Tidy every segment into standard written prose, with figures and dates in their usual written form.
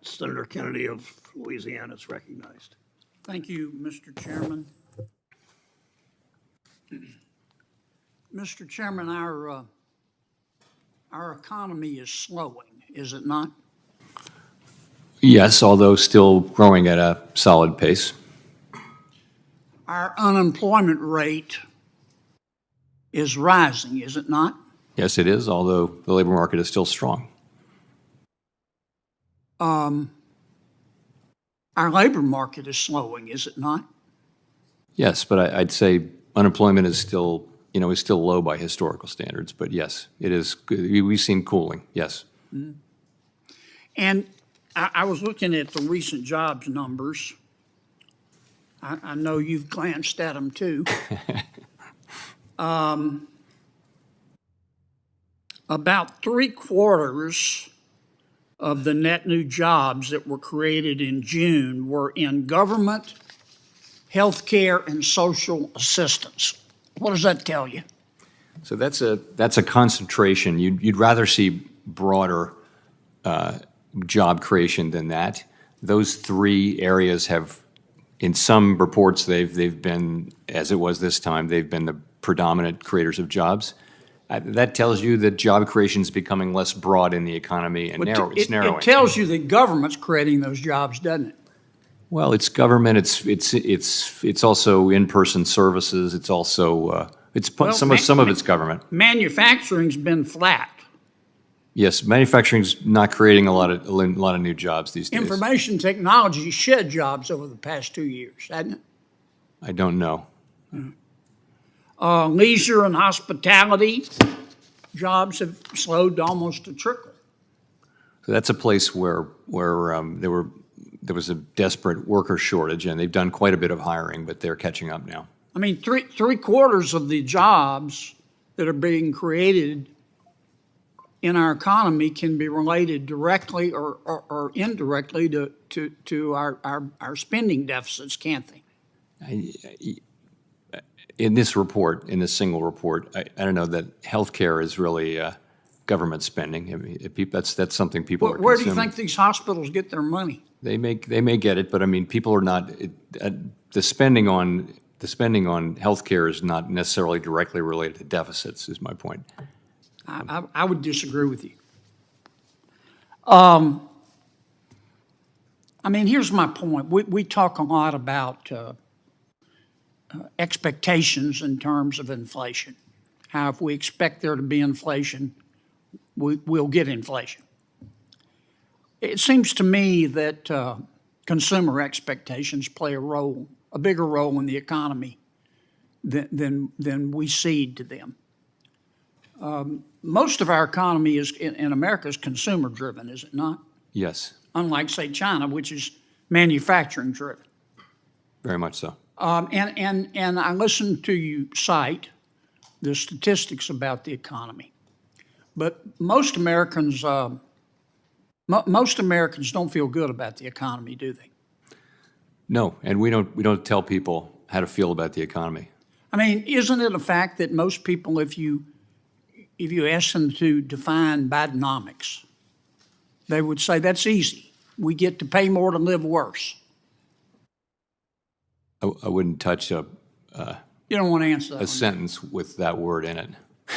Senator Kennedy of Louisiana is recognized. Thank you, Mr. Chairman. Mr. Chairman, our economy is slowing, is it not? Yes, although still growing at a solid pace. Our unemployment rate is rising, is it not? Yes, it is, although the labor market is still strong. Our labor market is slowing, is it not? Yes, but I'd say unemployment is still, is still low by historical standards. But yes, it is. We've seen cooling. Yes. Mm-hmm. And I was looking at the recent jobs numbers. I know you've glanced at them too. About 3/4 of the net new jobs that were created in June were in government, healthcare, and social assistance. What does that tell you? So that's a concentration. You'd rather see broader job creation than that. Those three areas have, in some reports, they've been, as it was this time, they've been the predominant creators of jobs. That tells you that job creation is becoming less broad in the economy and it's narrowing. It tells you that government's creating those jobs, doesn't it? Well, it's government. It's also in-person services. It's also some of it's government. Manufacturing's been flat. Yes, manufacturing's not creating a lot of new jobs these days. Information technology shed jobs over the past 2 years, hasn't it? I don't know. Leisure and hospitality jobs have slowed to almost a trickle. So that's a place where there was a desperate worker shortage, and they've done quite a bit of hiring, but they're catching up now. I mean, three-quarters of the jobs that are being created in our economy can be related directly or indirectly to our spending deficits, can't they? In this report, in this single report, I don't know that healthcare is really government spending. I mean, that's something people are consuming. Where do you think these hospitals get their money? They may get it, but I mean, people are not. The spending on healthcare is not necessarily directly related to deficits. Is my point. I would disagree with you. I mean, here's my point. We talk a lot about expectations in terms of inflation. How if we expect there to be inflation, we'll get inflation. It seems to me that consumer expectations play a bigger role in the economy than we cede to them. Most of our economy in America is consumer driven, is it not? Yes. Unlike, say, China, which is manufacturing driven. Very much so. And I listened to you cite the statistics about the economy, but most Americans don't feel good about the economy, do they? No, and we don't tell people how to feel about the economy. I mean, isn't it a fact that most people, if you ask them to define Bidenomics, they would say that's easy. We get to pay more to live worse. I wouldn't touch you don't want to answer that a sentence with that word in it.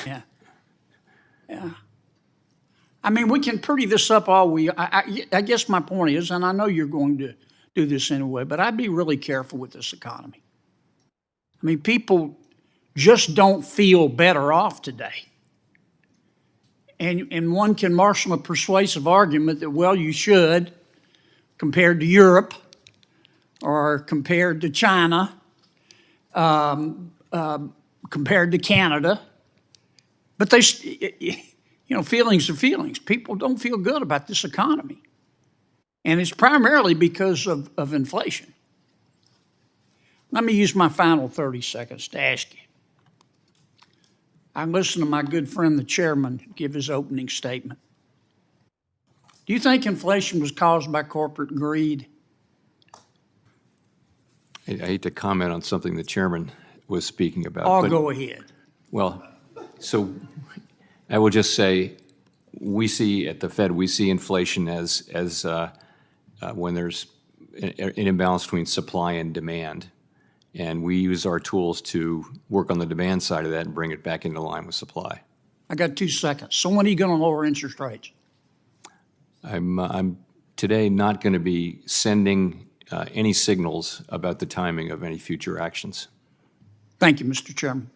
Yeah. Yeah. I mean, we can pretty this up I guess my point is, and I know you're going to do this anyway, but I'd be really careful with this economy. I mean, people just don't feel better off today. And one can marshal a persuasive argument that, well, you should, compared to Europe or compared to China, compared to Canada. But feelings are feelings. People don't feel good about this economy. And it's primarily because of inflation. Let me use my final 30 seconds to ask you. I listened to my good friend, the chairman, give his opening statement. Do you think inflation was caused by corporate greed? I hate to comment on something the chairman was speaking about. Oh, go ahead. Well, so I will just say, we see at the Fed, we see inflation as when there's an imbalance between supply and demand. And we use our tools to work on the demand side of that and bring it back into line with supply. I got 2 seconds. So when are you going to lower interest rates? I'm today not going to be sending any signals about the timing of any future actions. Thank you, Mr. Chairman.